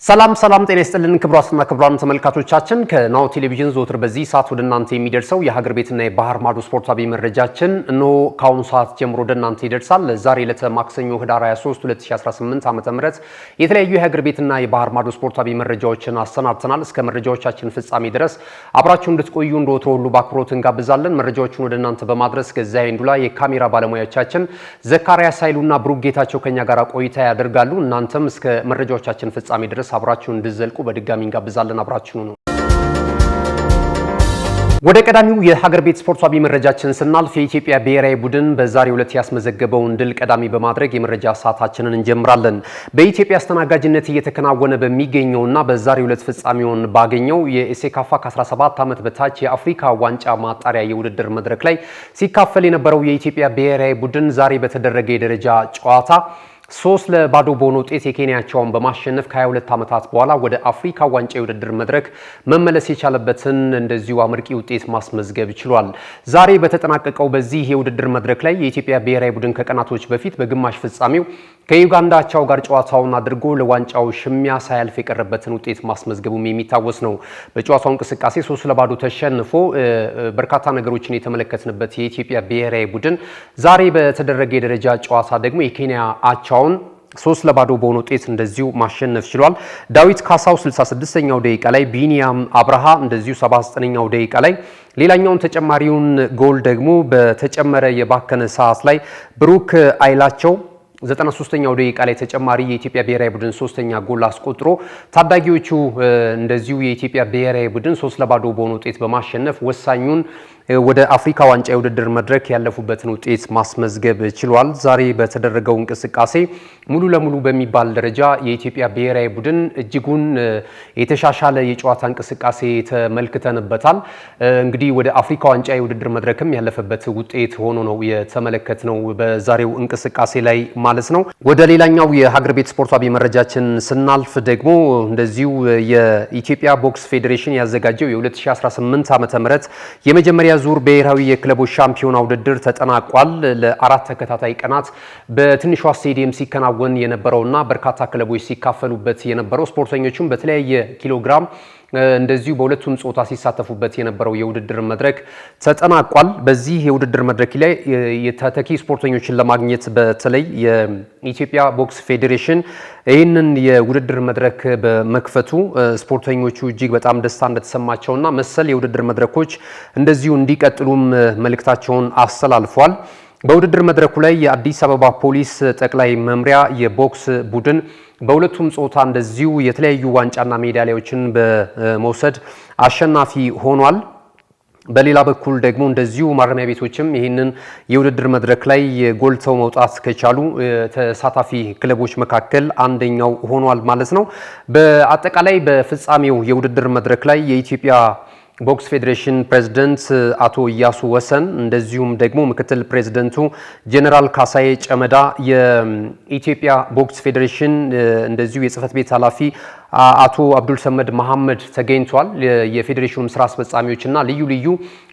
ሰላም ጤና ይስጥልን ክቡራትና ክቡራን ተመልካቾቻችን ከናሁ ቴሌቪዥን ዘወትር በዚህ ሰዓት ወደ እናንተ የሚደርሰው የሀገር ቤትና የባህር ማዶ ስፖርታዊ መረጃችን እነሆ ከአሁኑ ሰዓት ጀምሮ ወደ እናንተ ይደርሳል። ዛሬ ዕለተ ማክሰኞ ህዳር 23 2018 ዓ.ም የተለያዩ የሀገር ቤትና የባህር ማዶ ስፖርታዊ መረጃዎችን አሰናድተናል። እስከ መረጃዎቻችን ፍጻሜ ድረስ አብራችሁ እንድትቆዩ እንደወትሮ ሁሉ በአክብሮት እንጋብዛለን። መረጃዎቹን ወደ እናንተ በማድረስ ገዛኸኝ ዱላ፣ የካሜራ ባለሙያዎቻችን ዘካሪያስ ኃይሉና ብሩክ ጌታቸው ከኛ ጋር ቆይታ ያደርጋሉ። እናንተም እስከ መረጃዎቻችን ፍጻሜ ድረስ አብራችሁን እንድትዘልቁ በድጋሚ እንጋብዛለን። አብራችሁን ነው። ወደ ቀዳሚው የሀገር ቤት ስፖርታዊ መረጃችን ስናልፍ የኢትዮጵያ ብሔራዊ ቡድን በዛሬው ዕለት ያስመዘገበውን ድል ቀዳሚ በማድረግ የመረጃ ሰዓታችንን እንጀምራለን። በኢትዮጵያ አስተናጋጅነት እየተከናወነ በሚገኘውና በዛሬው ዕለት ፍጻሜውን ባገኘው የሴካፋ ከ17 ዓመት በታች የአፍሪካ ዋንጫ ማጣሪያ የውድድር መድረክ ላይ ሲካፈል የነበረው የኢትዮጵያ ብሔራዊ ቡድን ዛሬ በተደረገ የደረጃ ጨዋታ 3-0 በሆነ ውጤት የኬንያቸውን በማሸነፍ ከ22 ዓመታት በኋላ ወደ አፍሪካ ዋንጫ የውድድር መድረክ መመለስ የቻለበትን እንደዚሁ አመርቂ ውጤት ማስመዝገብ ችሏል። ዛሬ በተጠናቀቀው በዚህ የውድድር መድረክ ላይ የኢትዮጵያ ብሔራዊ ቡድን ከቀናቶች በፊት በግማሽ ፍጻሜው ከዩጋንዳ አቻው ጋር ጨዋታውን አድርጎ ለዋንጫው ሽሚያ ሳያልፍ የቀረበትን ውጤት ማስመዝገቡም የሚታወስ ነው። በጨዋታው እንቅስቃሴ 3-0 ተሸንፎ በርካታ ነገሮችን የተመለከትንበት የኢትዮጵያ ብሔራዊ ቡድን ዛሬ በተደረገ የደረጃ ጨዋታ ደግሞ የኬንያ አቻውን 3-0 በሆነ ውጤት እንደዚሁ ማሸነፍ ችሏል። ዳዊት ካሳው 66ኛው ደቂቃ ላይ፣ ቢኒያም አብርሃ እንደዚሁ 79ኛው ደቂቃ ላይ ሌላኛውን ተጨማሪውን ጎል ደግሞ በተጨመረ የባከነ ሰዓት ላይ ብሩክ አይላቸው 93ኛው ደቂቃ ላይ ተጨማሪ የኢትዮጵያ ብሔራዊ ቡድን ሶስተኛ ጎል አስቆጥሮ ታዳጊዎቹ እንደዚሁ የኢትዮጵያ ብሔራዊ ቡድን 3-0 በሆነ ውጤት በማሸነፍ ወሳኙን ወደ አፍሪካ ዋንጫ የውድድር መድረክ ያለፉበትን ውጤት ማስመዝገብ ችሏል። ዛሬ በተደረገው እንቅስቃሴ ሙሉ ለሙሉ በሚባል ደረጃ የኢትዮጵያ ብሔራዊ ቡድን እጅጉን የተሻሻለ የጨዋታ እንቅስቃሴ ተመልክተንበታል። እንግዲህ ወደ አፍሪካ ዋንጫ የውድድር መድረክም ያለፈበት ውጤት ሆኖ ነው የተመለከትነው በዛሬው እንቅስቃሴ ላይ ማለት ነው። ወደ ሌላኛው የሀገር ቤት ስፖርታዊ መረጃችን ስናልፍ ደግሞ እንደዚሁ የኢትዮጵያ ቦክስ ፌዴሬሽን ያዘጋጀው የ2018 ዓ.ም የመጀመሪያ ዙር ብሔራዊ የክለቦች ሻምፒዮና ውድድር ተጠናቋል። ለአራት ተከታታይ ቀናት በትንሿ ስቴዲየም ሲከናወን የነበረውና በርካታ ክለቦች ሲካፈሉበት የነበረው ስፖርተኞቹም በተለያየ ኪሎግራም እንደዚሁ በሁለቱም ጾታ ሲሳተፉበት የነበረው የውድድር መድረክ ተጠናቋል። በዚህ የውድድር መድረክ ላይ የተተኪ ስፖርተኞችን ለማግኘት በተለይ የኢትዮጵያ ቦክስ ፌዴሬሽን ይህንን የውድድር መድረክ በመክፈቱ ስፖርተኞቹ እጅግ በጣም ደስታ እንደተሰማቸውና መሰል የውድድር መድረኮች እንደዚሁ እንዲቀጥሉም መልእክታቸውን አስተላልፏል። በውድድር መድረኩ ላይ የአዲስ አበባ ፖሊስ ጠቅላይ መምሪያ የቦክስ ቡድን በሁለቱም ጾታ እንደዚሁ የተለያዩ ዋንጫና ሜዳሊያዎችን በመውሰድ አሸናፊ ሆኗል። በሌላ በኩል ደግሞ እንደዚሁ ማረሚያ ቤቶችም ይህንን የውድድር መድረክ ላይ ጎልተው መውጣት ከቻሉ ተሳታፊ ክለቦች መካከል አንደኛው ሆኗል ማለት ነው። በአጠቃላይ በፍጻሜው የውድድር መድረክ ላይ የኢትዮጵያ ቦክስ ፌዴሬሽን ፕሬዝዳንት አቶ ኢያሱ ወሰን እንደዚሁም ደግሞ ምክትል ፕሬዝዳንቱ ጄኔራል ካሳዬ ጨመዳ፣ የኢትዮጵያ ቦክስ ፌዴሬሽን እንደዚሁ የጽህፈት ቤት ኃላፊ አቶ አብዱል ሰመድ መሐመድ ተገኝቷል። የፌዴሬሽኑ ስራ አስፈጻሚዎችና ልዩ ልዩ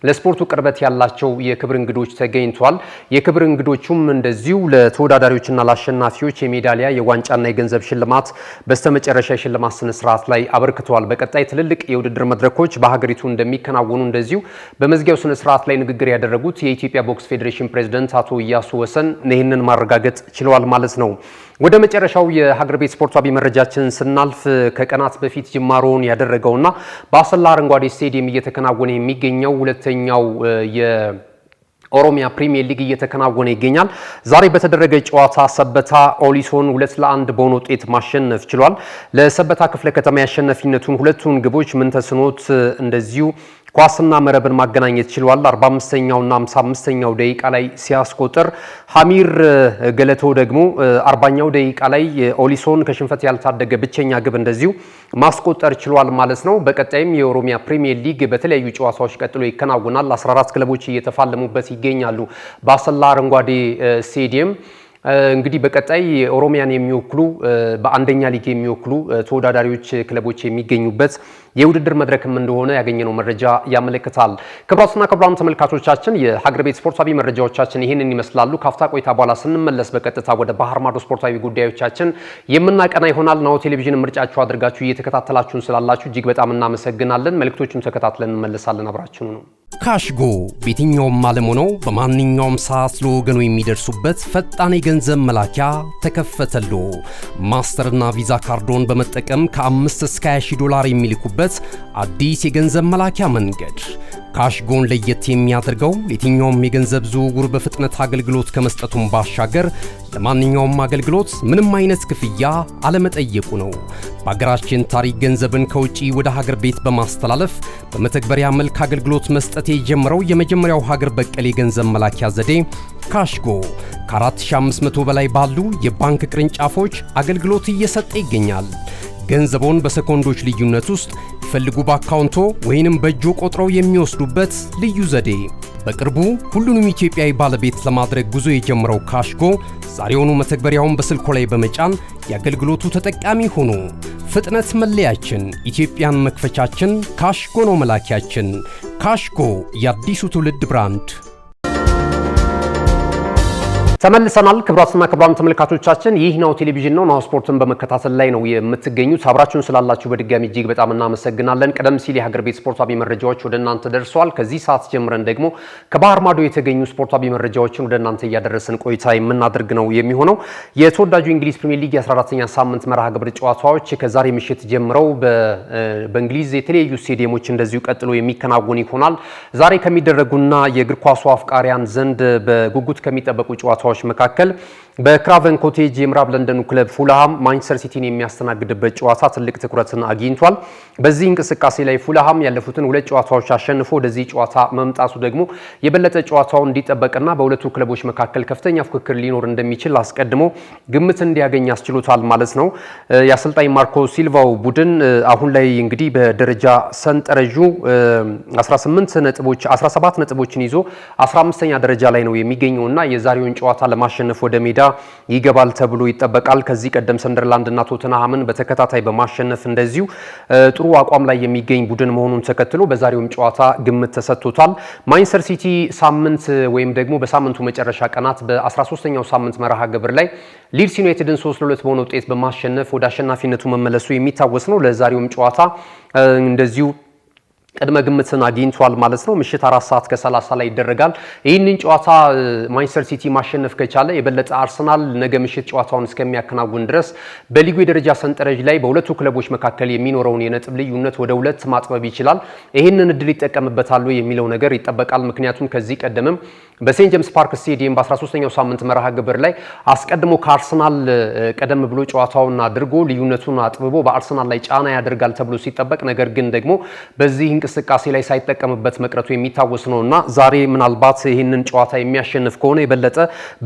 ለስፖርቱ ቅርበት ያላቸው የክብር እንግዶች ተገኝቷል። የክብር እንግዶቹም እንደዚሁ ለተወዳዳሪዎችና ለአሸናፊዎች የሜዳሊያ የዋንጫና የገንዘብ ሽልማት በስተመጨረሻ የሽልማት ስነ ስርዓት ላይ አበርክተዋል። በቀጣይ ትልልቅ የውድድር መድረኮች በሀገሪቱ እንደሚከናወኑ እንደዚሁ በመዝጊያው ስነ ስርዓት ላይ ንግግር ያደረጉት የኢትዮጵያ ቦክስ ፌዴሬሽን ፕሬዝዳንት አቶ ኢያሱ ወሰን ይህንን ማረጋገጥ ችለዋል ማለት ነው። ወደ መጨረሻው የሀገር ቤት ስፖርታዊ መረጃችን ስናልፍ ከቀናት በፊት ጅማሮውን ያደረገውና በአሰላ አረንጓዴ ስቴዲየም እየተከናወነ የሚገኘው ሁለተኛው የኦሮሚያ ፕሪሚየር ሊግ እየተከናወነ ይገኛል። ዛሬ በተደረገ ጨዋታ ሰበታ ኦሊሶን 2-1 በሆነ ውጤት ማሸነፍ ችሏል። ለሰበታ ክፍለ ከተማ ያሸናፊነቱን ሁለቱን ግቦች ምንተስኖት እንደዚሁ ኳስና መረብን ማገናኘት ችሏል። 45ኛውና 55ኛው ደቂቃ ላይ ሲያስቆጥር ሐሚር ገለቶ ደግሞ 40ኛው ደቂቃ ላይ ኦሊሶን ከሽንፈት ያልታደገ ብቸኛ ግብ እንደዚሁ ማስቆጠር ችሏል ማለት ነው። በቀጣይም የኦሮሚያ ፕሪሚየር ሊግ በተለያዩ ጨዋታዎች ቀጥሎ ይከናወናል። 14 ክለቦች እየተፋለሙበት ይገኛሉ በአሰላ አረንጓዴ ስቴዲየም። እንግዲህ በቀጣይ ኦሮሚያን የሚወክሉ በአንደኛ ሊግ የሚወክሉ ተወዳዳሪዎች ክለቦች የሚገኙበት የውድድር መድረክም እንደሆነ ያገኘነው መረጃ ያመለክታል። ክቡራትና ክቡራን ተመልካቾቻችን የሀገር ቤት ስፖርታዊ መረጃዎቻችን ይህንን ይመስላሉ። ካፍታ ቆይታ በኋላ ስንመለስ በቀጥታ ወደ ባህር ማዶ ስፖርታዊ ጉዳዮቻችን የምናቀና ይሆናል። ናሁ ቴሌቪዥን ምርጫችሁ አድርጋችሁ እየተከታተላችሁን ስላላችሁ እጅግ በጣም እናመሰግናለን። መልእክቶቹን ተከታትለን እንመለሳለን። አብራችሁን ነው። ካሽጎ በየትኛውም ዓለም ሆነው በማንኛውም ሰዓት ለወገኑ የሚደርሱበት ፈጣን የገንዘብ መላኪያ ተከፈተሎ። ማስተርና ቪዛ ካርዶን በመጠቀም ከ5 እስከ 20 ዶላር የሚልኩበት አዲስ የገንዘብ መላኪያ መንገድ። ካሽጎን ለየት የሚያደርገው የትኛውም የገንዘብ ዝውውር በፍጥነት አገልግሎት ከመስጠቱም ባሻገር ለማንኛውም አገልግሎት ምንም አይነት ክፍያ አለመጠየቁ ነው። በሀገራችን ታሪክ ገንዘብን ከውጪ ወደ ሀገር ቤት በማስተላለፍ በመተግበሪያ መልክ አገልግሎት መስጠት የጀመረው የመጀመሪያው ሀገር በቀል የገንዘብ መላኪያ ዘዴ ካሽጎ ከ4500 በላይ ባሉ የባንክ ቅርንጫፎች አገልግሎት እየሰጠ ይገኛል። ገንዘቦን በሰኮንዶች ልዩነት ውስጥ ይፈልጉ በአካውንቶ ወይንም በእጆ ቆጥረው የሚወስዱበት ልዩ ዘዴ። በቅርቡ ሁሉንም ኢትዮጵያዊ ባለቤት ለማድረግ ጉዞ የጀመረው ካሽጎ ዛሬውኑ መተግበሪያውን በስልኮ ላይ በመጫን የአገልግሎቱ ተጠቃሚ ሆኑ። ፍጥነት መለያችን፣ ኢትዮጵያን መክፈቻችን፣ ካሽጎ ነው መላኪያችን። ካሽጎ የአዲሱ ትውልድ ብራንድ። ተመልሰናል። ክቡራትና ክቡራን ተመልካቾቻችን ይህ ናሁ ቴሌቪዥን ነው። ናሁ ስፖርትን በመከታተል ላይ ነው የምትገኙት። አብራችሁን ስላላችሁ በድጋሚ እጅግ በጣም እናመሰግናለን። ቀደም ሲል የሀገር ቤት ስፖርታዊ መረጃዎች ወደ እናንተ ደርሰዋል። ከዚህ ሰዓት ጀምረን ደግሞ ከባህር ማዶ የተገኙ ስፖርታዊ መረጃዎችን ወደ እናንተ እያደረስን ቆይታ የምናደርግ ነው የሚሆነው። የተወዳጁ እንግሊዝ ፕሪሚየር ሊግ የ14ኛ ሳምንት መርሃ ግብር ጨዋታዎች ከዛሬ ምሽት ጀምረው በእንግሊዝ የተለያዩ ስቴዲየሞች እንደዚሁ ቀጥሎ የሚከናወን ይሆናል። ዛሬ ከሚደረጉና የእግር ኳሱ አፍቃሪያን ዘንድ በጉጉት ከሚጠበቁ ጨዋታዎች መካከል በክራቨን ኮቴጅ የምዕራብ ለንደኑ ክለብ ፉልሃም ማንቸስተር ሲቲን የሚያስተናግድበት ጨዋታ ትልቅ ትኩረትን አግኝቷል። በዚህ እንቅስቃሴ ላይ ፉልሃም ያለፉትን 2 ጨዋታዎች አሸንፎ ወደዚህ ጨዋታ መምጣቱ ደግሞ የበለጠ ጨዋታውን እንዲጠበቅና በሁለቱ ክለቦች መካከል ከፍተኛ ፉክክር ሊኖር እንደሚችል አስቀድሞ ግምት እንዲያገኝ ያስችሉታል ማለት ነው። የአሰልጣኝ ማርኮ ሲልቫው ቡድን አሁን ላይ እንግዲህ በደረጃ ሰንጠረዡ 17 ነጥቦችን ይዞ 15ኛ ደረጃ ላይ ነው የሚገኘውና የዛሬውን ጨዋታ ለማሸነፍ ወደ ሜዳ ይገባል ተብሎ ይጠበቃል። ከዚህ ቀደም ሰንደርላንድ እና ቶተንሃምን በተከታታይ በማሸነፍ እንደዚሁ ጥሩ አቋም ላይ የሚገኝ ቡድን መሆኑን ተከትሎ በዛሬውም ጨዋታ ግምት ተሰጥቶታል። ማንቸስተር ሲቲ ሳምንት ወይም ደግሞ በሳምንቱ መጨረሻ ቀናት በ13ኛው ሳምንት መርሃ ግብር ላይ ሊድስ ዩናይትድን 3-2 በሆነ ውጤት በማሸነፍ ወደ አሸናፊነቱ መመለሱ የሚታወስ ነው። ለዛሬውም ጨዋታ እንደዚሁ ቅድመ ግምትን አግኝቷል ማለት ነው። ምሽት 4:30 ላይ ይደረጋል። ይህንን ጨዋታ ማንቸስተር ሲቲ ማሸነፍ ከቻለ የበለጠ አርሰናል ነገ ምሽት ጨዋታውን እስከሚያከናውን ድረስ በሊጉ የደረጃ ሰንጠረዥ ላይ በሁለቱ ክለቦች መካከል የሚኖረውን የነጥብ ልዩነት ወደ 2 ማጥበብ ይችላል። ይህንን እድል ይጠቀምበታል የሚለው ነገር ይጠበቃል። ምክንያቱም ከዚህ ቀደምም በሴንት ጄምስ ፓርክ ስቴዲየም በ13ኛው ሳምንት መርሃ ግብር ላይ አስቀድሞ ከአርሰናል ቀደም ብሎ ጨዋታውን አድርጎ ልዩነቱን አጥብቦ በአርሰናል ላይ ጫና ያደርጋል ተብሎ ሲጠበቅ ነገር ግን ደግሞ በዚህ እንቅስቃሴ ላይ ሳይጠቀምበት መቅረቱ የሚታወስ ነውና ዛሬ ምናልባት ይህንን ጨዋታ የሚያሸንፍ ከሆነ የበለጠ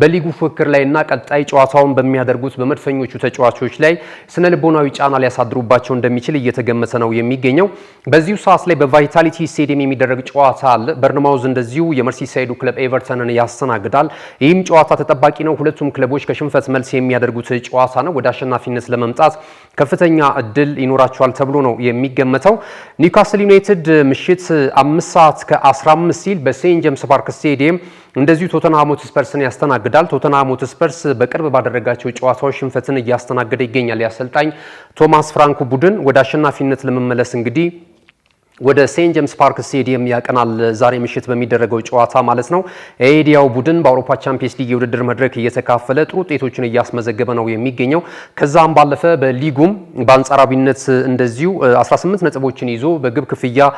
በሊጉ ፉክክር ላይና ቀጣይ ጨዋታውን በሚያደርጉት በመድፈኞቹ ተጫዋቾች ላይ ስነ ልቦናዊ ጫና ሊያሳድሩባቸው እንደሚችል እየተገመተ ነው የሚገኘው። በዚሁ ሰዓት ላይ በቫይታሊቲ ስቴዲየም የሚደረግ ጨዋታ አለ። በርንማውዝ እንደዚሁ የመርሲሳይዱ ክለብ ኤቨርተንን ያስተናግዳል። ይህም ጨዋታ ተጠባቂ ነው። ሁለቱም ክለቦች ከሽንፈት መልስ የሚያደርጉት ጨዋታ ነው። ወደ አሸናፊነት ለመምጣት ከፍተኛ እድል ይኖራቸዋል ተብሎ ነው የሚገመተው። ኒውካስል ዩናይትድ ምሽት 5:15 ሲል በሴንት ጄምስ ፓርክ ስቴዲየም እንደዚሁ ቶተንሃም ሆትስፐርስን ያስተናግዳል። ቶተንሃም ሆትስፐርስ በቅርብ ባደረጋቸው ጨዋታዎች ሽንፈትን እያስተናገደ ይገኛል። የአሰልጣኝ ቶማስ ፍራንኩ ቡድን ወደ አሸናፊነት ለመመለስ እንግዲህ ወደ ሴንት ጄምስ ፓርክ ስቴዲየም ያቀናል ዛሬ ምሽት በሚደረገው ጨዋታ ማለት ነው። ኤዲያው ቡድን በአውሮፓ ቻምፒየንስ ሊግ የውድድር መድረክ እየተካፈለ ጥሩ ውጤቶችን እያስመዘገበ ነው የሚገኘው። ከዛም ባለፈ በሊጉም በአንጻራዊነት እንደዚሁ 18 ነጥቦችን ይዞ በግብ ክፍያ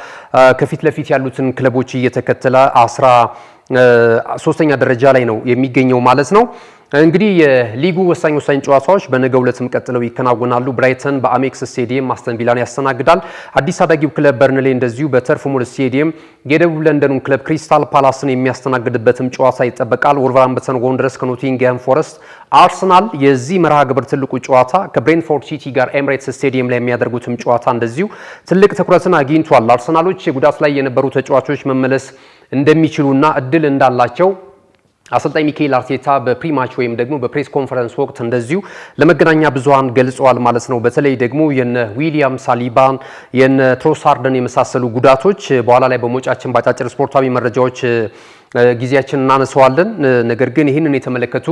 ከፊት ለፊት ያሉትን ክለቦች እየተከተለ 13ኛ ደረጃ ላይ ነው የሚገኘው ማለት ነው። እንግዲህ የሊጉ ወሳኝ ጨዋታዎች በነገው ዕለትም ቀጥለው ይከናወናሉ። ብራይተን በአሜክስ ስቴዲየም አስተን ቪላን ያስተናግዳል። አዲስ አዳጊው ክለብ በርንሌ እንደዚሁ በተርፍ ሙር ስቴዲየም የደቡብ ለንደኑን ክለብ ክሪስታል ፓላስን የሚያስተናግድበትም ጨዋታ ይጠበቃል። ወልቨርሃምፕተን ወንደረርስ ከኖቲንግሃም ፎረስት፣ አርሰናል የዚህ መርሃ ግብር ትልቁ ጨዋታ ከብሬንትፎርድ ሲቲ ጋር ኤምሬትስ ስቴዲየም ላይ የሚያደርጉትም ጨዋታ እንደዚሁ ትልቅ ትኩረትን አግኝቷል። አርሰናሎች የጉዳት ላይ የነበሩ ተጫዋቾች መመለስ እንደሚችሉና እድል እንዳላቸው አሰልጣኝ ሚካኤል አርቴታ በፕሪማች ወይም ደግሞ በፕሬስ ኮንፈረንስ ወቅት እንደዚሁ ለመገናኛ ብዙሃን ገልጸዋል ማለት ነው። በተለይ ደግሞ የነ ዊሊያም ሳሊባን የነ ትሮሳርድን የመሳሰሉ ጉዳቶች በኋላ ላይ በመውጫችን ባጫጭር ስፖርታዊ መረጃዎች ጊዜያችን እናነሳዋለን። ነገር ግን ይህንን የተመለከቱ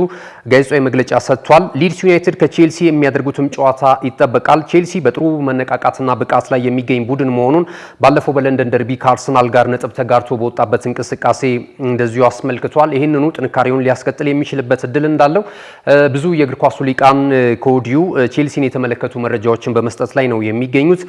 ጋዜጣዊ መግለጫ ሰጥቷል። ሊድስ ዩናይትድ ከቼልሲ የሚያደርጉትም ጨዋታ ይጠበቃል። ቼልሲ በጥሩ መነቃቃትና ብቃት ላይ የሚገኝ ቡድን መሆኑን ባለፈው በለንደን ደርቢ ከአርሰናል ጋር ነጥብ ተጋርቶ በወጣበት እንቅስቃሴ እንደዚሁ አስመልክቷል። ይህንኑ ጥንካሬውን ሊያስቀጥል የሚችልበት እድል እንዳለው ብዙ የእግር ኳሱ ሊቃን ከወዲሁ ቼልሲን የተመለከቱ መረጃዎችን በመስጠት ላይ ነው የሚገኙት።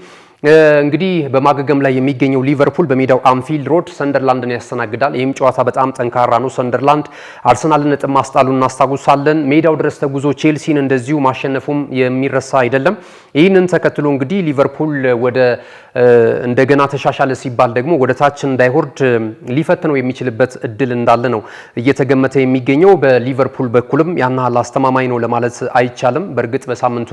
እንግዲህ በማገገም ላይ የሚገኘው ሊቨርፑል በሜዳው አንፊልድ ሮድ ሰንደርላንድን ያስተናግዳል። ይህም ጨዋታ በጣም ጠንካራ ነው። ሰንደርላንድ አርሰናልን ነጥብ ማስጣሉን እናስታውሳለን። ሜዳው ድረስ ተጉዞ ቼልሲን እንደዚሁ ማሸነፉም የሚረሳ አይደለም። ይህንን ተከትሎ እንግዲህ ሊቨርፑል ወደ እንደገና ተሻሻለ ሲባል ደግሞ ወደ ታች እንዳይወርድ ሊፈትነው የሚችልበት እድል እንዳለ ነው እየተገመተ የሚገኘው። በሊቨርፑል በኩልም ያን ያህል አስተማማኝ ነው ለማለት አይቻልም። በእርግጥ በሳምንቱ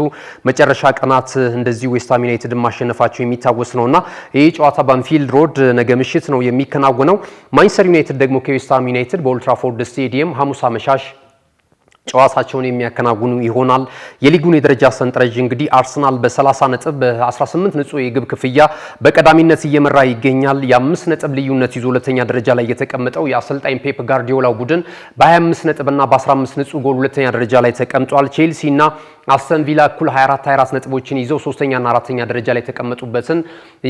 መጨረሻ ቀናት እንደዚሁ ዌስትሃም ዩናይትድን ማሸነፋቸው የሚታወስ ነውና ይህ ጨዋታ በአንፊልድ ሮድ ነገ ምሽት ነው የሚከናወነው። ማንቸስተር ዩናይትድ ደግሞ ከዌስትሃም ዩናይትድ በኦልድ ትራፎርድ ስቴዲየም ሐሙስ አመሻሽ ጨዋታቸውን የሚያከናውኑ ይሆናል። የሊጉን የደረጃ ሰንጠረዥ እንግዲህ አርሰናል በ30 ነጥብ በ18 ንጹህ የግብ ክፍያ በቀዳሚነት እየመራ ይገኛል። የ5 ነጥብ ልዩነት ይዞ ሁለተኛ ደረጃ ላይ የተቀመጠው የአሰልጣኝ ፔፕ ጋርዲዮላው ቡድን በ25 ነጥብና በ15 ንጹህ ጎል ሁለተኛ ደረጃ ላይ ተቀምጧል። ቼልሲ እና አስተን ቪላ እኩል 24 ነጥቦችን ይዘው ሶስተኛና አራተኛ ደረጃ ላይ የተቀመጡበትን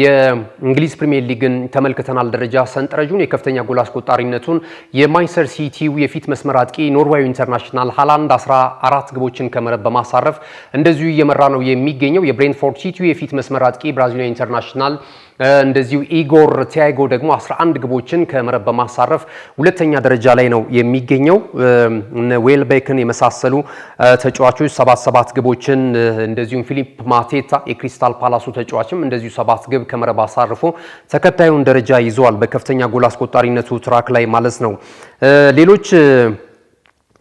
የእንግሊዝ ፕሪሚየር ሊግን ተመልክተናል። ደረጃ ሰንጠረዡን የከፍተኛ ጎል አስቆጣሪነቱን የማንቸስተር ሲቲው የፊት መስመር አጥቂ ኖርዌያዊ ኢንተርናሽናል ሃላንድ 14 ግቦችን ከመረብ በማሳረፍ እንደዚሁ እየመራ ነው የሚገኘው። የብሬንትፎርድ ሲቲው የፊት መስመር አጥቂ ብራዚላዊ ኢንተርናሽናል እንደዚሁ ኢጎር ቲያጎ ደግሞ 11 ግቦችን ከመረብ በማሳረፍ ሁለተኛ ደረጃ ላይ ነው የሚገኘው። ዌልቤክን የመሳሰሉ ተጫዋቾች 77 ግቦችን እንደዚሁም ፊሊፕ ማቴታ የክሪስታል ፓላሱ ተጫዋችም እንደዚሁ 7 ግብ ከመረብ አሳርፎ ተከታዩን ደረጃ ይዘዋል በከፍተኛ ጎል አስቆጣሪነቱ ትራክ ላይ ማለት ነው። ሌሎች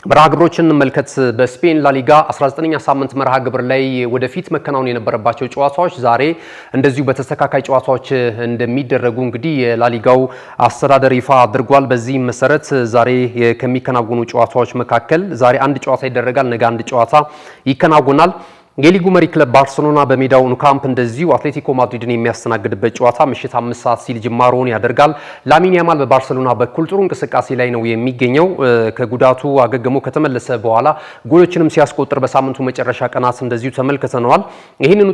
መርሃ ግብሮችን እንመልከት። በስፔን ላሊጋ 19ኛ ሳምንት መርሃ ግብር ላይ ወደፊት መከናወን የነበረባቸው ጨዋታዎች ዛሬ እንደዚሁ በተስተካካይ ጨዋታዎች እንደሚደረጉ እንግዲህ የላሊጋው አስተዳደር ይፋ አድርጓል። በዚህ መሰረት ዛሬ ከሚከናወኑ ጨዋታዎች መካከል ዛሬ አንድ ጨዋታ ይደረጋል፣ ነገ አንድ ጨዋታ ይከናወናል። የሊጉ መሪ ክለብ ባርሴሎና በሜዳው ኑ ካምፕ እንደዚሁ አትሌቲኮ ማድሪድን የሚያስተናግድበት ጨዋታ ምሽት 5 ሰዓት ሲል ጅማሮውን ያደርጋል። ላሚን ያማል በባርሴሎና በኩል ጥሩ እንቅስቃሴ ላይ ነው የሚገኘው። ከጉዳቱ አገግሞ ከተመለሰ በኋላ ጎሎችንም ሲያስቆጥር በሳምንቱ መጨረሻ ቀናት እንደዚሁ ተመልክተነዋል። ይህንኑ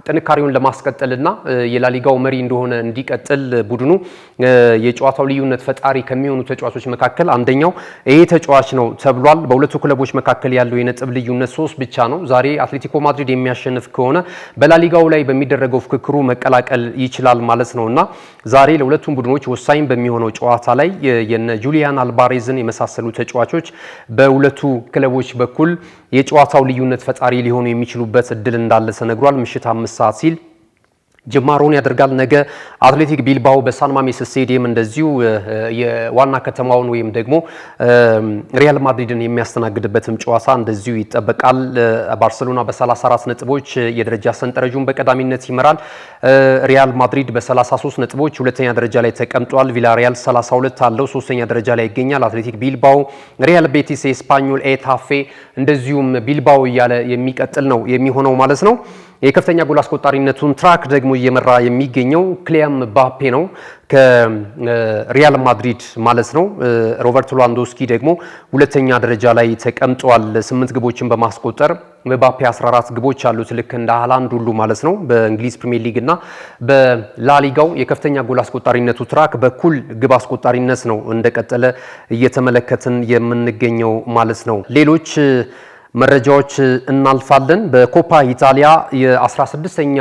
ጥንካሬውን ለማስቀጠልና የላሊጋው መሪ እንደሆነ እንዲቀጥል ቡድኑ የጨዋታው ልዩነት ፈጣሪ ከሚሆኑ ተጫዋቾች መካከል አንደኛው ይሄ ተጫዋች ነው ተብሏል። በሁለቱ ክለቦች መካከል ያለው የነጥብ ልዩነት 3 ብቻ ነው። ዛሬ አትሌቲኮ ማድሪድ የሚያሸንፍ ከሆነ በላሊጋው ላይ በሚደረገው ፍክክሩ መቀላቀል ይችላል ማለት ነውና ዛሬ ለሁለቱም ቡድኖች ወሳኝ በሚሆነው ጨዋታ ላይ የነ ጁሊያን አልባሬዝን የመሳሰሉ ተጫዋቾች በሁለቱ ክለቦች በኩል የጨዋታው ልዩነት ፈጣሪ ሊሆኑ የሚችሉበት እድል እንዳለ ተነግሯል። ምሽት 5 ሰዓት ሲል ጅማሮን ያደርጋል። ነገ አትሌቲክ ቢልባኦ በሳን ማሜስ ስቴዲየም እንደዚሁ የዋና ከተማውን ወይም ደግሞ ሪያል ማድሪድን የሚያስተናግድበትም ጨዋታ እንደዚሁ ይጠበቃል። ባርሴሎና በ34 ነጥቦች የደረጃ ሰንጠረዡን በቀዳሚነት ይመራል። ሪያል ማድሪድ በ33 ነጥቦች ሁለተኛ ደረጃ ላይ ተቀምጧል። ቪላሪያል 32 አለው፣ ሶስተኛ ደረጃ ላይ ይገኛል። አትሌቲክ ቢልባኦ፣ ሪያል ቤቲስ፣ ኤስፓኞል፣ ኤታፌ እንደዚሁም ቢልባኦ እያለ የሚቀጥል ነው የሚሆነው ማለት ነው። የከፍተኛ ጎል አስቆጣሪነቱን ትራክ ደግሞ እየመራ የሚገኘው ክሊያም ምባፔ ነው ከሪያል ማድሪድ ማለት ነው። ሮበርት ሌዋንዶውስኪ ደግሞ ሁለተኛ ደረጃ ላይ ተቀምጧል 8 ግቦችን በማስቆጠር። ምባፔ 14 ግቦች አሉት ልክ እንደ ሃላንድ ሁሉ ማለት ነው። በእንግሊዝ ፕሪሚየር ሊግ እና በላሊጋው የከፍተኛ ጎል አስቆጣሪነቱ ትራክ በኩል ግብ አስቆጣሪነት ነው እንደቀጠለ እየተመለከትን የምንገኘው ማለት ነው። ሌሎች መረጃዎች እናልፋለን። በኮፓ ኢጣሊያ የ16ኛ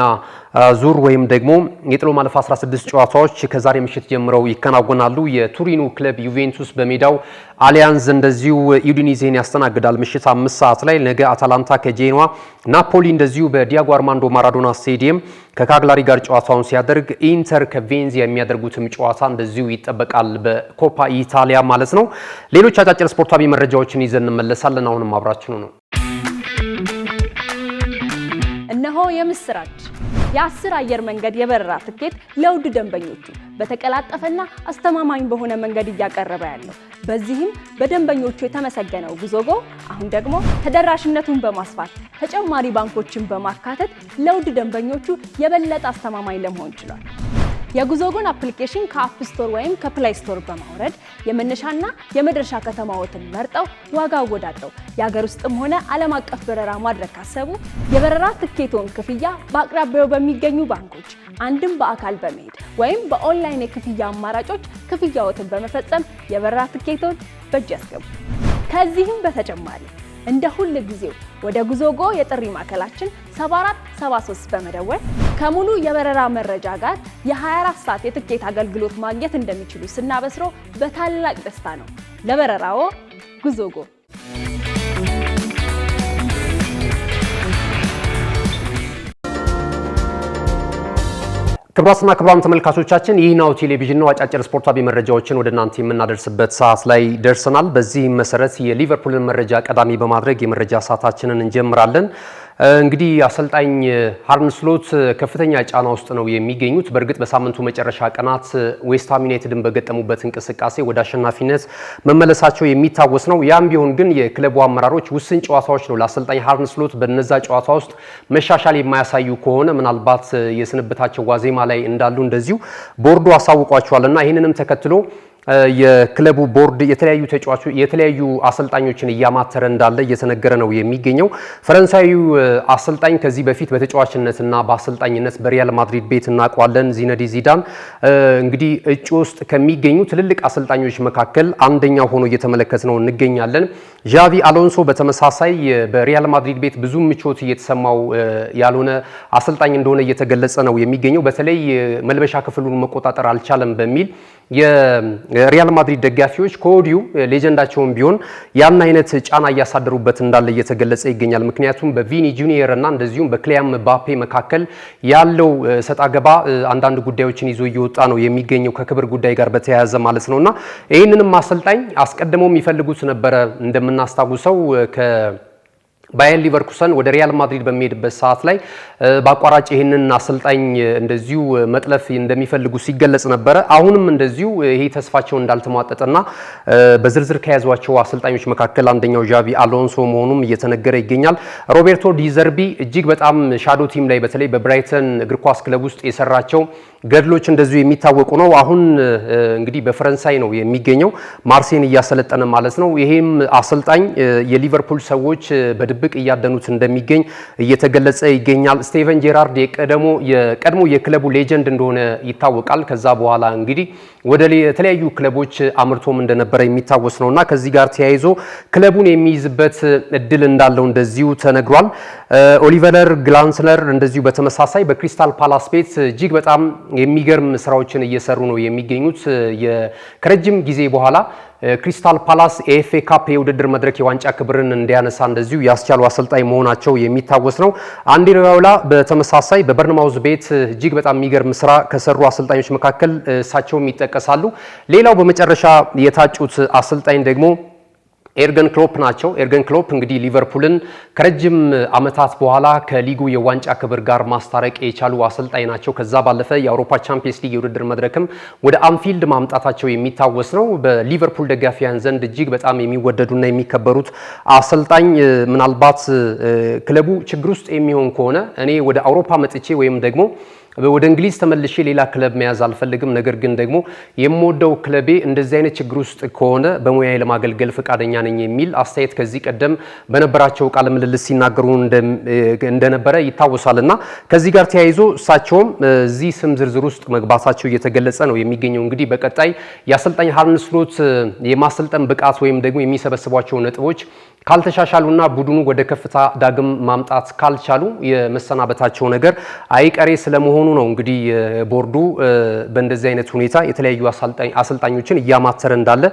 ዙር ወይም ደግሞ የጥሎ ማለፍ 16 ጨዋታዎች ከዛሬ ምሽት ጀምረው ይከናወናሉ። የቱሪኑ ክለብ ዩቬንቱስ በሜዳው አሊያንዝ እንደዚሁ ዩዲኒዜን ያስተናግዳል ምሽት 5 ሰዓት ላይ። ነገ አታላንታ ከጄኖዋ፣ ናፖሊ እንደዚሁ በዲያጎ አርማንዶ ማራዶና ስቴዲየም ከካግላሪ ጋር ጨዋታውን ሲያደርግ፣ ኢንተር ከቬንዚያ የሚያደርጉትም ጨዋታ እንደዚሁ ይጠበቃል በኮፓ ኢጣሊያ ማለት ነው። ሌሎች አጫጭር ስፖርታዊ መረጃዎችን ይዘን እንመለሳለን። አሁንም አብራችኑ ነው። እነሆ የምስራች የ10 አየር መንገድ የበረራ ትኬት ለውድ ደንበኞቹ በተቀላጠፈና አስተማማኝ በሆነ መንገድ እያቀረበ ያለው በዚህም በደንበኞቹ የተመሰገነው ጉዞጎ አሁን ደግሞ ተደራሽነቱን በማስፋት ተጨማሪ ባንኮችን በማካተት ለውድ ደንበኞቹ የበለጠ አስተማማኝ ለመሆን ችሏል። የጉዞጎን አፕሊኬሽን ከአፕ ስቶር ወይም ከፕሌይ ስቶር በማውረድ የመነሻና የመድረሻ ከተማዎትን መርጠው ዋጋ አወዳድረው የሀገር ውስጥም ሆነ ዓለም አቀፍ በረራ ማድረግ ካሰቡ የበረራ ትኬቶን ክፍያ በአቅራቢያው በሚገኙ ባንኮች አንድም በአካል በመሄድ ወይም በኦንላይን የክፍያ አማራጮች ክፍያዎትን በመፈጸም የበረራ ትኬቶን በእጅ ያስገቡ። ከዚህም በተጨማሪ እንደ ሁሉ ጊዜው ወደ ጉዞጎ የጥሪ ማዕከላችን 7473 በመደወል ከሙሉ የበረራ መረጃ ጋር የ24 ሰዓት የትኬት አገልግሎት ማግኘት እንደሚችሉ ስናበስሮ በታላቅ ደስታ ነው። ለበረራዎ ጉዞጎ። ክቡራትና ክቡራን ተመልካቾቻችን ይህ ናሁ ቴሌቪዥን ነው። አጫጭር ስፖርታዊ መረጃዎችን ወደ እናንተ የምናደርስበት ሰዓት ላይ ደርሰናል። በዚህ መሰረት የሊቨርፑልን መረጃ ቀዳሚ በማድረግ የመረጃ ሰዓታችንን እንጀምራለን። እንግዲህ አሰልጣኝ አርነ ስሎት ከፍተኛ ጫና ውስጥ ነው የሚገኙት። በእርግጥ በሳምንቱ መጨረሻ ቀናት ዌስትሃም ዩናይትድን በገጠሙበት እንቅስቃሴ ወደ አሸናፊነት መመለሳቸው የሚታወስ ነው። ያም ቢሆን ግን የክለቡ አመራሮች ውስን ጨዋታዎች ነው ለአሰልጣኝ አርነ ስሎት በነዛ ጨዋታ ውስጥ መሻሻል የማያሳዩ ከሆነ ምናልባት የስንብታቸው ዋዜማ ላይ እንዳሉ እንደዚሁ ቦርዱ አሳውቋቸዋልና ይህንንም ተከትሎ የክለቡ ቦርድ የተለያዩ አሰልጣኞችን እያማተረ እንዳለ እየተነገረ ነው የሚገኘው። ፈረንሳዊው አሰልጣኝ ከዚህ በፊት በተጫዋችነትና በአሰልጣኝነት በሪያል ማድሪድ ቤት እናውቀዋለን። ዚነዲን ዚዳን እንግዲህ እጩ ውስጥ ከሚገኙ ትልልቅ አሰልጣኞች መካከል አንደኛው ሆኖ እየተመለከትነው እንገኛለን። ዣቪ አሎንሶ በተመሳሳይ በሪያል ማድሪድ ቤት ብዙ ምቾት እየተሰማው ያልሆነ አሰልጣኝ እንደሆነ እየተገለጸ ነው የሚገኘው። በተለይ መልበሻ ክፍሉን መቆጣጠር አልቻለም በሚል የሪያል ማድሪድ ደጋፊዎች ከወዲሁ ሌጀንዳቸውን ቢሆን ያን አይነት ጫና እያሳደሩበት እንዳለ እየተገለጸ ይገኛል። ምክንያቱም በቪኒ ጁኒየር እና እንደዚሁም በክሊያን ምባፔ መካከል ያለው ሰጣ ገባ አንዳንድ ጉዳዮችን ይዞ እየወጣ ነው የሚገኘው ከክብር ጉዳይ ጋር በተያያዘ ማለት ነውና ይህንንም አሰልጣኝ አስቀድመው የሚፈልጉት ነበረ። እንደምናስታውሰው ባየር ሊቨርኩሰን ወደ ሪያል ማድሪድ በሚሄድበት ሰዓት ላይ በአቋራጭ ይህንን አሰልጣኝ እንደዚሁ መጥለፍ እንደሚፈልጉ ሲገለጽ ነበረ። አሁንም እንደዚሁ ይሄ ተስፋቸው እንዳልተሟጠጠና በዝርዝር ከያዟቸው አሰልጣኞች መካከል አንደኛው ዣቪ አሎንሶ መሆኑም እየተነገረ ይገኛል። ሮቤርቶ ዲዘርቢ እጅግ በጣም ሻዶ ቲም ላይ በተለይ በብራይተን እግር ኳስ ክለብ ውስጥ የሰራቸው ገድሎች እንደዚሁ የሚታወቁ ነው። አሁን እንግዲህ በፈረንሳይ ነው የሚገኘው ማርሴይን እያሰለጠነ ማለት ነው። ይሄም አሰልጣኝ የሊቨርፑል ሰዎች በድብቅ እያደኑት እንደሚገኝ እየተገለጸ ይገኛል። ስቴቨን ጄራርድ የቀድሞ የክለቡ ሌጀንድ እንደሆነ ይታወቃል። ከዛ በኋላ እንግዲህ ወደ የተለያዩ ክለቦች አምርቶም እንደነበረ የሚታወስ ነውና ከዚህ ጋር ተያይዞ ክለቡን የሚይዝበት እድል እንዳለው እንደዚሁ ተነግሯል። ኦሊቨር ግላንስለር እንደዚሁ በተመሳሳይ በክሪስታል ፓላስ ቤት እጅግ በጣም የሚገርም ስራዎችን እየሰሩ ነው የሚገኙት። ከረጅም ጊዜ በኋላ ክሪስታል ፓላስ ኤኤፍኤ ካፕ የውድድር መድረክ የዋንጫ ክብርን እንዲያነሳ እንደዚሁ ያስቻሉ አሰልጣኝ መሆናቸው የሚታወስ ነው። አንዲ ራዮላ በተመሳሳይ በበርንማውዝ ቤት እጅግ በጣም የሚገርም ስራ ከሰሩ አሰልጣኞች መካከል እሳቸውም ይጠቀሳሉ። ሌላው በመጨረሻ የታጩት አሰልጣኝ ደግሞ ኤርገን ክሎፕ ናቸው። ኤርገን ክሎፕ እንግዲህ ሊቨርፑልን ከረጅም ዓመታት በኋላ ከሊጉ የዋንጫ ክብር ጋር ማስታረቅ የቻሉ አሰልጣኝ ናቸው። ከዛ ባለፈ የአውሮፓ ቻምፒየንስ ሊግ የውድድር መድረክም ወደ አንፊልድ ማምጣታቸው የሚታወስ ነው። በሊቨርፑል ደጋፊያን ዘንድ እጅግ በጣም የሚወደዱና የሚከበሩት አሰልጣኝ ምናልባት ክለቡ ችግር ውስጥ የሚሆን ከሆነ እኔ ወደ አውሮፓ መጥቼ ወይም ደግሞ ወደ እንግሊዝ ተመልሼ ሌላ ክለብ መያዝ አልፈልግም፣ ነገር ግን ደግሞ የምወደው ክለቤ እንደዚህ አይነት ችግር ውስጥ ከሆነ በሙያዬ ለማገልገል ፈቃደኛ ነኝ የሚል አስተያየት ከዚህ ቀደም በነበራቸው ቃለ ምልልስ ሲናገሩ እንደነበረ ይታወሳልና ከዚህ ጋር ተያይዞ እሳቸውም እዚህ ስም ዝርዝር ውስጥ መግባታቸው እየተገለጸ ነው የሚገኘው። እንግዲህ በቀጣይ የአሰልጣኝ አርነ ስሎት የማሰልጠን ብቃት ወይም ደግሞ የሚሰበስቧቸው ነጥቦች ካልተሻሻሉና ቡድኑ ወደ ከፍታ ዳግም ማምጣት ካልቻሉ የመሰናበታቸው ነገር አይቀሬ ስለመሆኑ ነው እንግዲህ ቦርዱ በእንደዚህ አይነት ሁኔታ የተለያዩ አሰልጣኞችን እያማተረ እንዳለ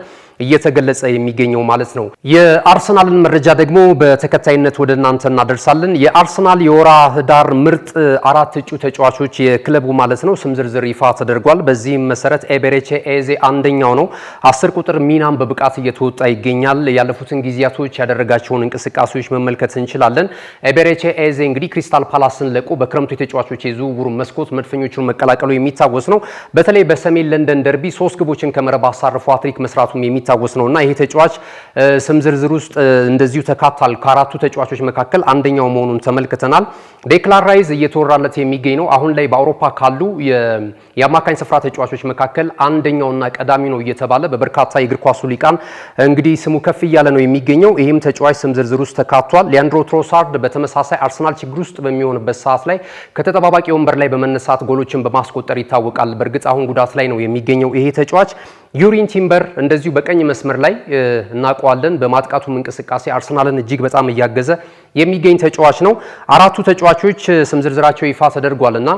እየተገለጸ የሚገኘው ማለት ነው። የአርሰናልን መረጃ ደግሞ በተከታይነት ወደ እናንተ እናደርሳለን። የአርሰናል የወራ ህዳር ምርጥ 4 እጩ ተጫዋቾች የክለቡ ማለት ነው ስም ዝርዝር ይፋ ተደርጓል። በዚህም መሰረት ኤቤሬቺ ኤዜ አንደኛው ነው። 10 ቁጥር ሚናም በብቃት እየተወጣ ይገኛል። ያለፉትን ጊዜያቶች ያደረጋቸውን እንቅስቃሴዎች መመልከት እንችላለን። ኤቤሬቺ ኤዜ እንግዲህ ክሪስታል ፓላስን ለቆ በክረምቱ የተጫዋቾች የዝውውር መስኮት መድፈኞቹን መቀላቀሉ የሚታወስ ነው። በተለይ በሰሜን ለንደን ደርቢ 3 ግቦችን ከመረብ አሳርፎ ሃትሪክ መስራቱም የሚታወስ ነውና ይሄ ተጫዋች ስም ዝርዝር ውስጥ እንደዚሁ ተካቷል። ከአራቱ ተጫዋቾች መካከል አንደኛው መሆኑን ተመልክተናል። ዴክላን ራይስ እየተወራለት የሚገኝ ነው። አሁን ላይ በአውሮፓ ካሉ የአማካኝ ስፍራ ተጫዋቾች መካከል አንደኛውና ቀዳሚ ነው እየተባለ በበርካታ የእግር ኳሱ ሊቃን እንግዲህ ስሙ ከፍ እያለ ነው የሚገኘው። ይህም ተጫዋች ስም ዝርዝር ውስጥ ተካቷል። ሊያንድሮ ትሮሳርድ በተመሳሳይ አርሰናል ችግር ውስጥ በሚሆንበት ሰዓት ላይ ከተጠባባቂ ወንበር ላይ በመነሳት ጎሎችን በማስቆጠር ይታወቃል። በእርግጥ አሁን ጉዳት ላይ ነው የሚገኘው ይሄ ተጫዋች። ዩሪን ቲምበር እንደዚሁ በቀኝ መስመር ላይ እናውቀዋለን። በማጥቃቱም እንቅስቃሴ አርሰናልን እጅግ በጣም እያገዘ የሚገኝ ተጫዋች ነው። አራቱ ተጫዋቾች ስም ዝርዝራቸው ይፋ ተደርጓልና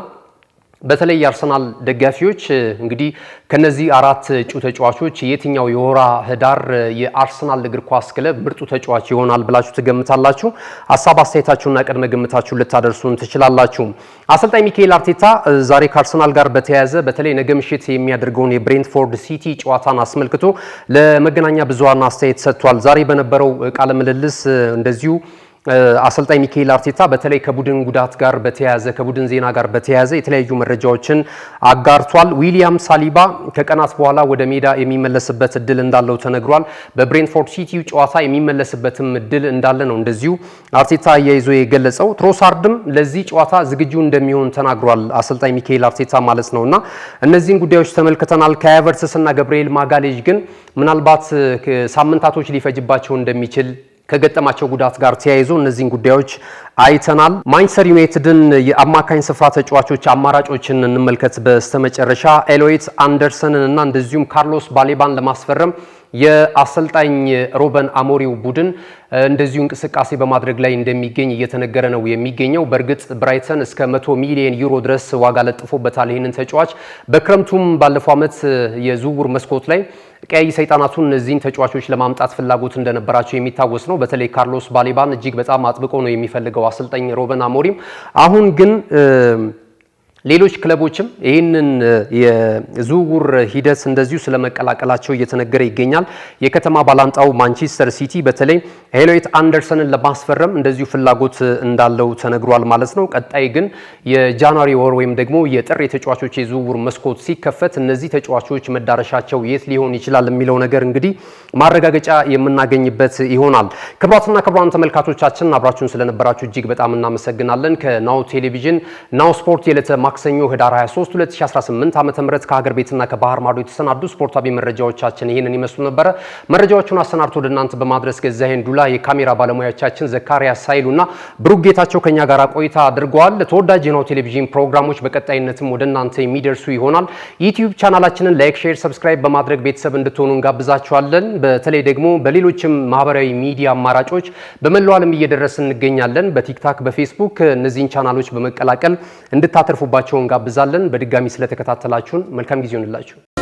በተለይ የአርሰናል ደጋፊዎች እንግዲህ ከነዚህ 4 እጩ ተጫዋቾች የትኛው የወራ ህዳር የአርሰናል እግር ኳስ ክለብ ምርጡ ተጫዋች ይሆናል ብላችሁ ትገምታላችሁ? ሀሳብ አስተያየታችሁና ቅድመ ግምታችሁን ልታደርሱን ትችላላችሁ። አሰልጣኝ ሚካኤል አርቴታ ዛሬ ከአርሰናል ጋር በተያያዘ በተለይ ነገ ምሽት የሚያደርገውን የብሬንትፎርድ ሲቲ ጨዋታን አስመልክቶ ለመገናኛ ብዙሃን አስተያየት ሰጥቷል። ዛሬ በነበረው ቃለ ምልልስ እንደዚሁ አሰልጣኝ ሚካኤል አርቴታ በተለይ ከቡድን ጉዳት ጋር በተያያዘ ከቡድን ዜና ጋር በተያያዘ የተለያዩ መረጃዎችን አጋርቷል። ዊሊያም ሳሊባ ከቀናት በኋላ ወደ ሜዳ የሚመለስበት እድል እንዳለው ተነግሯል። በብሬንትፎርድ ሲቲው ጨዋታ የሚመለስበትም እድል እንዳለ ነው እንደዚሁ አርቴታ አያይዞ የገለጸው። ትሮሳርድም ለዚህ ጨዋታ ዝግጁ እንደሚሆን ተናግሯል አሰልጣኝ ሚካኤል አርቴታ ማለት ነውና እነዚህን ጉዳዮች ተመልክተናል። ከሀቨርትስና ገብርኤል ማጋሌዥ ግን ምናልባት ሳምንታቶች ሊፈጅባቸው እንደሚችል ከገጠማቸው ጉዳት ጋር ተያይዞ እነዚህን ጉዳዮች አይተናል። ማንቸስተር ዩናይትድን የአማካኝ ስፍራ ተጫዋቾች አማራጮችን እንመልከት። በስተመጨረሻ ኤሎይት አንደርሰንን እና እንደዚሁም ካርሎስ ባሌባን ለማስፈረም የአሰልጣኝ ሮበን አሞሪው ቡድን እንደዚሁ እንቅስቃሴ በማድረግ ላይ እንደሚገኝ እየተነገረ ነው የሚገኘው። በእርግጥ ብራይተን እስከ 100 ሚሊዮን ዩሮ ድረስ ዋጋ ለጥፎበታል ይህንን ተጫዋች። በክረምቱም ባለፈው ዓመት የዝውውር መስኮት ላይ ቀይ ሰይጣናቱን እነዚህን ተጫዋቾች ለማምጣት ፍላጎት እንደነበራቸው የሚታወስ ነው። በተለይ ካርሎስ ባሌባን እጅግ በጣም አጥብቆ ነው የሚፈልገው አሰልጣኝ ሮበን አሞሪም። አሁን ግን ሌሎች ክለቦችም ይህንን የዝውውር ሂደት እንደዚሁ ስለመቀላቀላቸው እየተነገረ ይገኛል። የከተማ ባላንጣው ማንቸስተር ሲቲ በተለይ ኤሎይት አንደርሰንን ለማስፈረም እንደዚሁ ፍላጎት እንዳለው ተነግሯል ማለት ነው። ቀጣይ ግን የጃንዋሪ ወር ወይም ደግሞ የጥር የተጫዋቾች የዝውውር መስኮት ሲከፈት እነዚህ ተጫዋቾች መዳረሻቸው የት ሊሆን ይችላል የሚለው ነገር እንግዲህ ማረጋገጫ የምናገኝበት ይሆናል። ክቡራትና ክቡራን ተመልካቾቻችን አብራችሁን ስለነበራችሁ እጅግ በጣም እናመሰግናለን። ከናሁ ቴሌቪዥን ናሁ ስፖርት የዕለተ ማክሰኞ ህዳር 23 2018 ዓ.ም ከሀገር ቤትና ከባህር ማዶ የተሰናዱ ስፖርታዊ መረጃዎቻችን ይህንን ይመስሉ ነበረ። መረጃዎቹን አሰናድቶ ወደ እናንተ በማድረስ ገዛኸኝ ዱላ፣ የካሜራ ባለሙያዎቻችን ዘካሪያስ ሳይሉና ብሩክ ጌታቸው ከኛ ጋር ቆይታ አድርገዋል። ተወዳጅ የናሁ ቴሌቪዥን ፕሮግራሞች በቀጣይነትም ወደ እናንተ የሚደርሱ ይሆናል። ዩቲዩብ ቻናላችንን ላይክ፣ ሼር፣ ሰብስክራይብ በማድረግ ቤተሰብ እንድትሆኑ እንጋብዛችኋለን። በተለይ ደግሞ በሌሎችም ማህበራዊ ሚዲያ አማራጮች በመላው ዓለም እየደረስን እንገኛለን። በቲክታክ፣ በፌስቡክ እነዚህን ቻናሎች በመቀላቀል እንድታተርፉባቸው እንጋብዛለን። በድጋሚ ስለተከታተላችሁን መልካም ጊዜ ይሁንላችሁ።